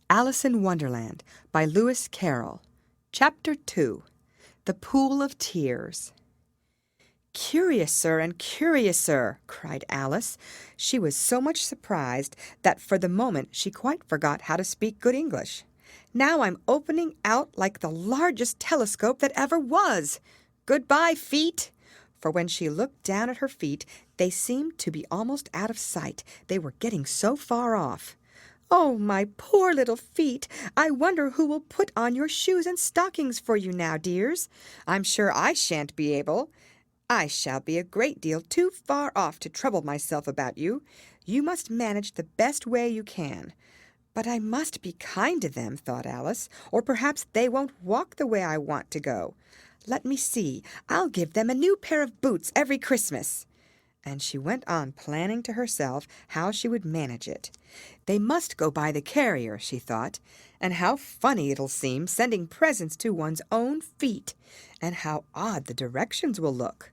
Alice in Wonderland by Lewis Carroll. Chapter 2. The Pool of Tears. "Curiouser and curiouser!" cried Alice. She was so much surprised that for the moment she quite forgot how to speak good English. "Now I'm opening out like the largest telescope that ever was. Goodbye, feet!" For when she looked down at her feet, they seemed to be almost out of sight. They were getting so far off. "Oh, my poor little feet! I wonder who will put on your shoes and stockings for you now, dears. I'm sure I shan't be able. I shall be a great deal too far off to trouble myself about you. You must manage the best way you can." "But I must be kind to them," thought Alice, "or perhaps they won't walk the way I want to go. Let me see, I'll give them a new pair of boots every Christmas." And she went on planning to herself how she would manage it. "They must go by the carrier," she thought, "and how funny it'll seem sending presents to one's own feet, and how odd the directions will look.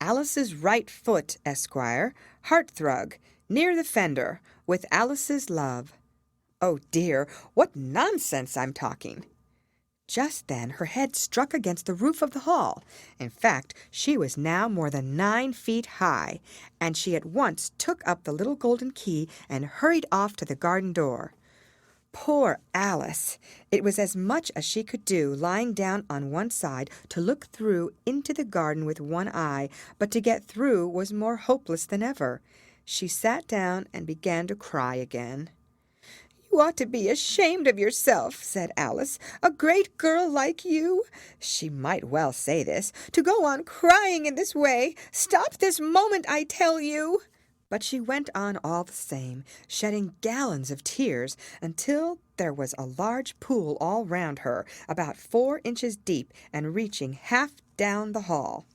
Alice's right foot, Esquire, hearthrug, near the fender, with Alice's love. Oh dear, what nonsense I'm talking!" Just then her head struck against the roof of the hall. In fact, she was now more than 9 feet high, and she at once took up the little golden key and hurried off to the garden door. Poor Alice! It was as much as she could do, lying down on one side, to look through into the garden with one eye, but to get through was more hopeless than ever. She sat down and began to cry again. "You ought to be ashamed of yourself," said Alice. "A great girl like you," she might well say this, "to go on crying in this way. Stop this moment, I tell you." But she went on all the same, shedding gallons of tears, until there was a large pool all round her, about 4 inches deep and reaching half down the hall.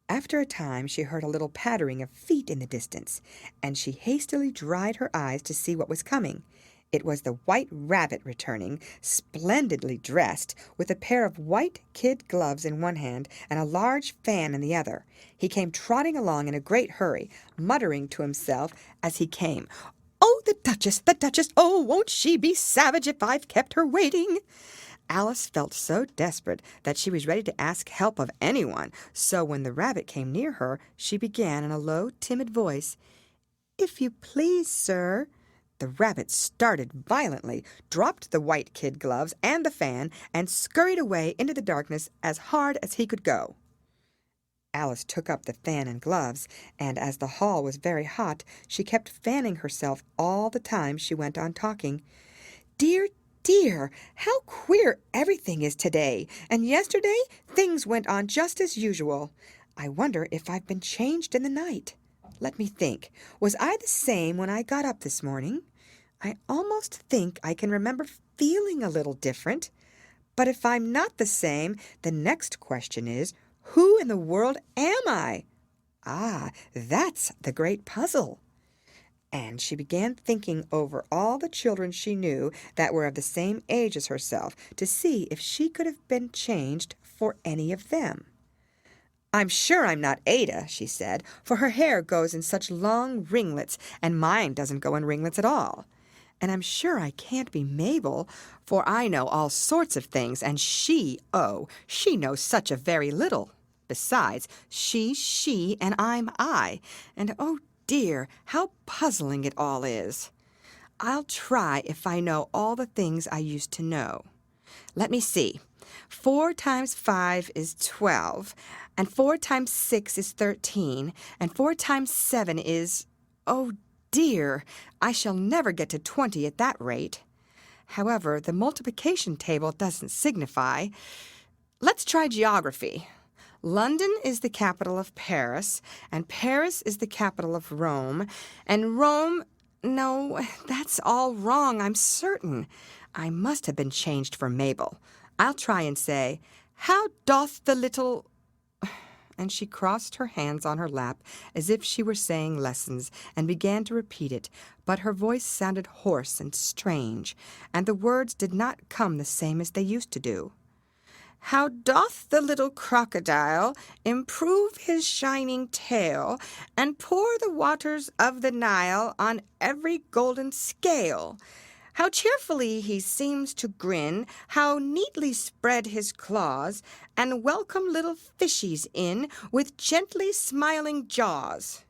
After a time she heard a little pattering of feet in the distance, and she hastily dried her eyes to see what was coming. It was the White Rabbit returning, splendidly dressed, with a pair of white kid gloves in one hand and a large fan in the other. He came trotting along in a great hurry, muttering to himself as he came, "Oh, the Duchess, the Duchess! Oh, won't she be savage if I've kept her waiting?" Alice felt so desperate that she was ready to ask help of anyone, so when the rabbit came near her, she began in a low, timid voice, "If you please, sir—" The rabbit started violently, dropped the white kid gloves and the fan, and scurried away into the darkness as hard as he could go. Alice took up the fan and gloves, and as the hall was very hot, she kept fanning herself all the time she went on talking. "Dear, dear, how queer everything is today, and yesterday things went on just as usual. I wonder if I've been changed in the night. Let me think. Was I the same when I got up this morning? I almost think I can remember feeling a little different. But if I'm not the same, the next question is, who in the world am I? Ah, that's the great puzzle." And she began thinking over all the children she knew that were of the same age as herself, to see if she could have been changed for any of them. "I'm sure I'm not Ada," she said, "for her hair goes in such long ringlets, and mine doesn't go in ringlets at all. And I'm sure I can't be Mabel, for I know all sorts of things, and she knows such a very little. Besides, she's she, and I'm I, and oh dear, how puzzling it all is. I'll try if I know all the things I used to know. Let me see. 4 times 5 is 12, and 4 times 6 is 13, and 4 times 7 is, oh dear, I shall never get to 20 at that rate. However, the multiplication table doesn't signify. Let's try geography. London is the capital of Paris, and Paris is the capital of Rome, and Rome— no, that's all wrong, I'm certain. I must have been changed for Mabel. I'll try and say, how doth the little— and she crossed her hands on her lap as if she were saying lessons, and began to repeat it, but her voice sounded hoarse and strange, and the words did not come the same as they used to do. "How doth the little crocodile improve his shining tail, and pour the waters of the Nile on every golden scale? How cheerfully he seems to grin, how neatly spread his claws, and welcome little fishies in with gently smiling jaws."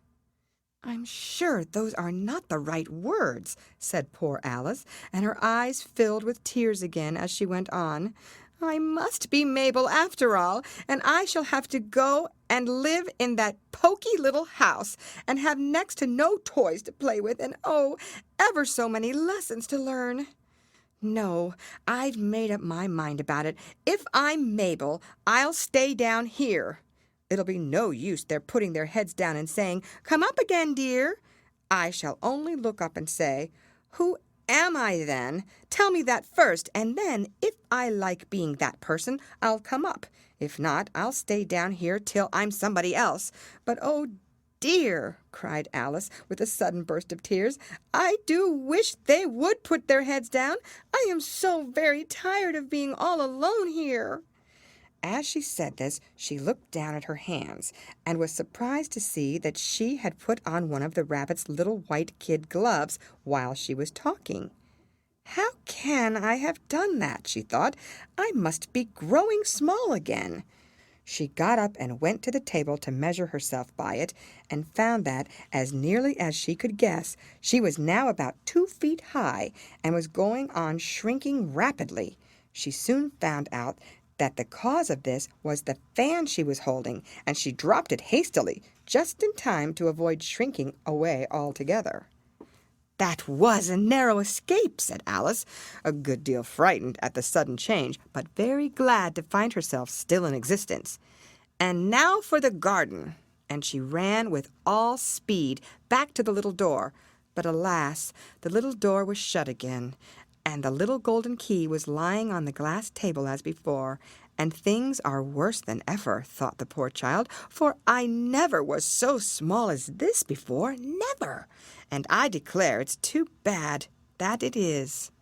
"I'm sure those are not the right words," said poor Alice, and her eyes filled with tears again as she went on. "I must be Mabel after all, and I shall have to go and live in that poky little house, and have next to no toys to play with, and oh, ever so many lessons to learn. No, I've made up my mind about it. If I'm Mabel, I'll stay down here. It'll be no use their putting their heads down and saying, 'Come up again, dear.' I shall only look up and say, 'Who am I, then? Tell me that first, and then, if I like being that person, I'll come up. If not, I'll stay down here till I'm somebody else. But, oh, dear," cried Alice, with a sudden burst of tears, "I do wish they would put their heads down. I am so very tired of being all alone here." As she said this, she looked down at her hands, and was surprised to see that she had put on one of the rabbit's little white kid gloves while she was talking. "How can I have done that?" she thought. "I must be growing small again." She got up and went to the table to measure herself by it, and found that, as nearly as she could guess, she was now about 2 feet high, and was going on shrinking rapidly. She soon found out that the cause of this was the fan she was holding, and she dropped it hastily, just in time to avoid shrinking away altogether. "That was a narrow escape," said Alice, a good deal frightened at the sudden change, but very glad to find herself still in existence. "And now for the garden." And she ran with all speed back to the little door. But alas, the little door was shut again, and the little golden key was lying on the glass table as before. "And things are worse than ever," thought the poor child, "for I never was so small as this before, never. And I declare it's too bad, that it is."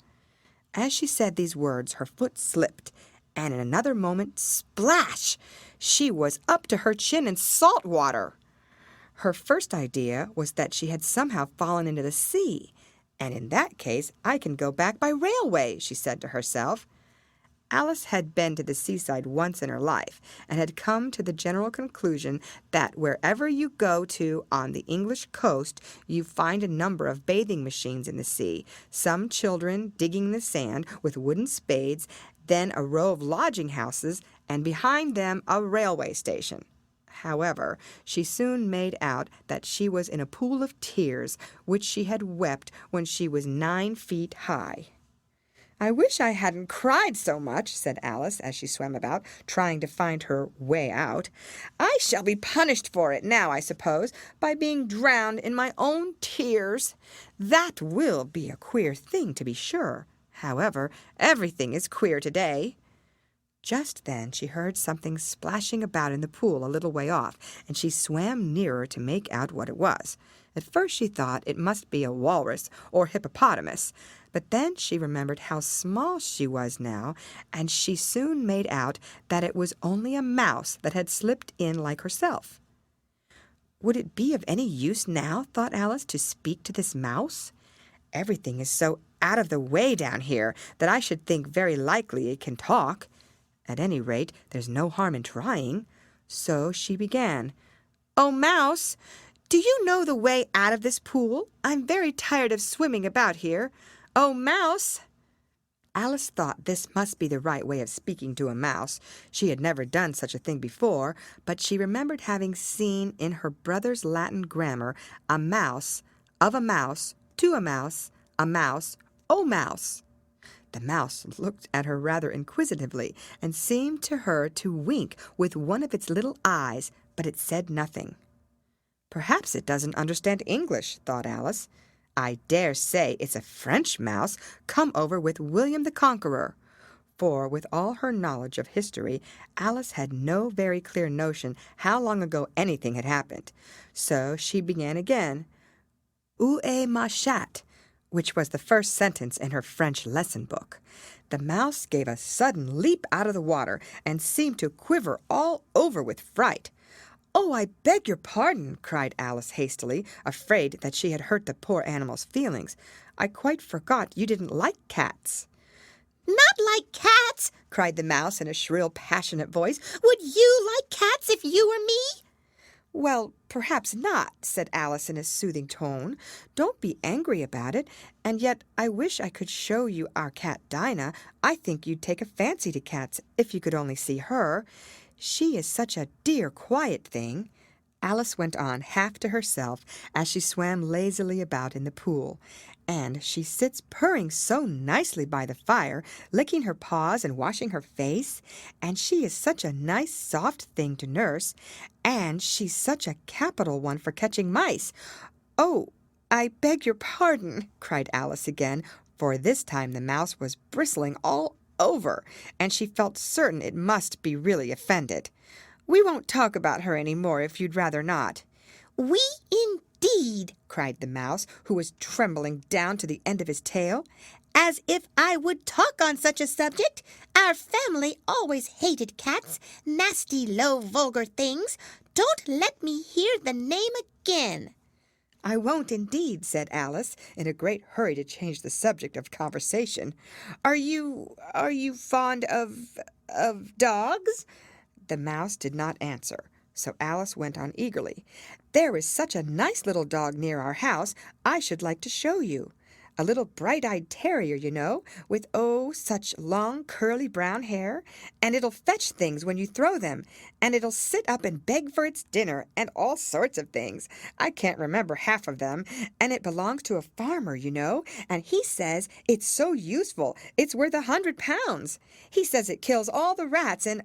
As she said these words, her foot slipped, and in another moment, splash! She was up to her chin in salt water. Her first idea was that she had somehow fallen into the sea, and in that case I can go back by railway, she said to herself. Alice had been to the seaside once in her life, and had come to the general conclusion that wherever you go to on the English coast, you find a number of bathing machines in the sea, some children digging the sand with wooden spades, then a row of lodging houses, and behind them a railway station. However, she soon made out that she was in a pool of tears, which she had wept when she was 9 feet high. "I wish I hadn't cried so much," said Alice, as she swam about, trying to find her way out. "I shall be punished for it now, I suppose, by being drowned in my own tears. That will be a queer thing, to be sure. However, everything is queer today." Just then she heard something splashing about in the pool a little way off, and she swam nearer to make out what it was. At first she thought it must be a walrus or hippopotamus, but then she remembered how small she was now, and she soon made out that it was only a mouse that had slipped in like herself. Would it be of any use now, thought Alice, to speak to this mouse? Everything is so out of the way down here that I should think very likely it can talk. At any rate, there's no harm in trying. So she began. "Oh, Mouse, do you know the way out of this pool? I'm very tired of swimming about here. Oh, Mouse!" Alice thought this must be the right way of speaking to a mouse. She had never done such a thing before, but she remembered having seen in her brother's Latin grammar a mouse, of a mouse, to a mouse, oh mouse. The mouse looked at her rather inquisitively, and seemed to her to wink with one of its little eyes, but it said nothing. "Perhaps it doesn't understand English," thought Alice. "I dare say it's a French mouse come over with William the Conqueror." For, with all her knowledge of history, Alice had no very clear notion how long ago anything had happened. So she began again. "Où est ma chatte?" which was the first sentence in her French lesson book. The mouse gave a sudden leap out of the water, and seemed to quiver all over with fright. "Oh, I beg your pardon," cried Alice hastily, afraid that she had hurt the poor animal's feelings. I quite forgot you didn't like cats." "Not like cats!" cried the mouse in a shrill, passionate voice. "Would you like cats if you were me?" "Well, perhaps not," said Alice in a soothing tone. "Don't be angry about it. And yet I wish I could show you our cat Dinah. I think you'd take a fancy to cats if you could only see her. She is such a dear, quiet thing." Alice went on, half to herself, as she swam lazily about in the pool. "And she sits purring so nicely by the fire, licking her paws and washing her face. And she is such a nice, soft thing to nurse. And she's such a capital one for catching mice. Oh, I beg your pardon," cried Alice again, for this time the mouse was bristling all over, and she felt certain it must be really offended. "We won't talk about her any more if you'd rather not." "We indeed!" cried the mouse, who was trembling down to the end of his tail. "As if I would talk on such a subject! Our family always hated cats, nasty, low, vulgar things. Don't let me hear the name again." "I won't indeed," said Alice, in a great hurry to change the subject of conversation. Are you fond of dogs?" The mouse did not answer, so Alice went on eagerly. "There is such a nice little dog near our house, I should like to show you. A little bright-eyed terrier, you know, with, oh, such long, curly brown hair. And it'll fetch things when you throw them, and it'll sit up and beg for its dinner, and all sorts of things. I can't remember half of them. And it belongs to a farmer, you know, and he says it's so useful, it's worth 100 pounds. He says it kills all the rats and—"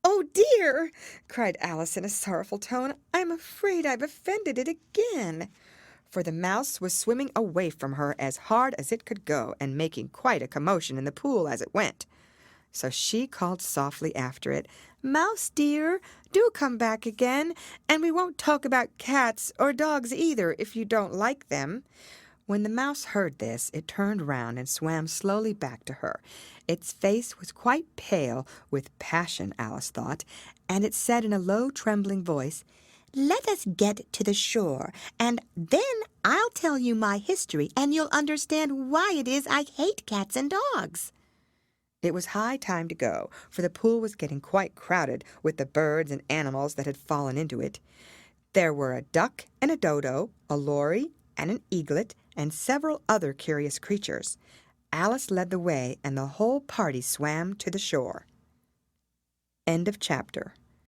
"Oh, dear!" cried Alice in a sorrowful tone. "I'm afraid I've offended it again." For the mouse was swimming away from her as hard as it could go, and making quite a commotion in the pool as it went. So she called softly after it, "Mouse dear, do come back again, and we won't talk about cats or dogs either, if you don't like them." When the mouse heard this, it turned round and swam slowly back to her. Its face was quite pale with passion, Alice thought, and it said in a low, trembling voice, "Let us get to the shore, and then I'll tell you my history, and you'll understand why it is I hate cats and dogs." It was high time to go, for the pool was getting quite crowded with the birds and animals that had fallen into it. There were a duck and a dodo, a lory and an eaglet, and several other curious creatures. Alice led the way, and the whole party swam to the shore. End of chapter.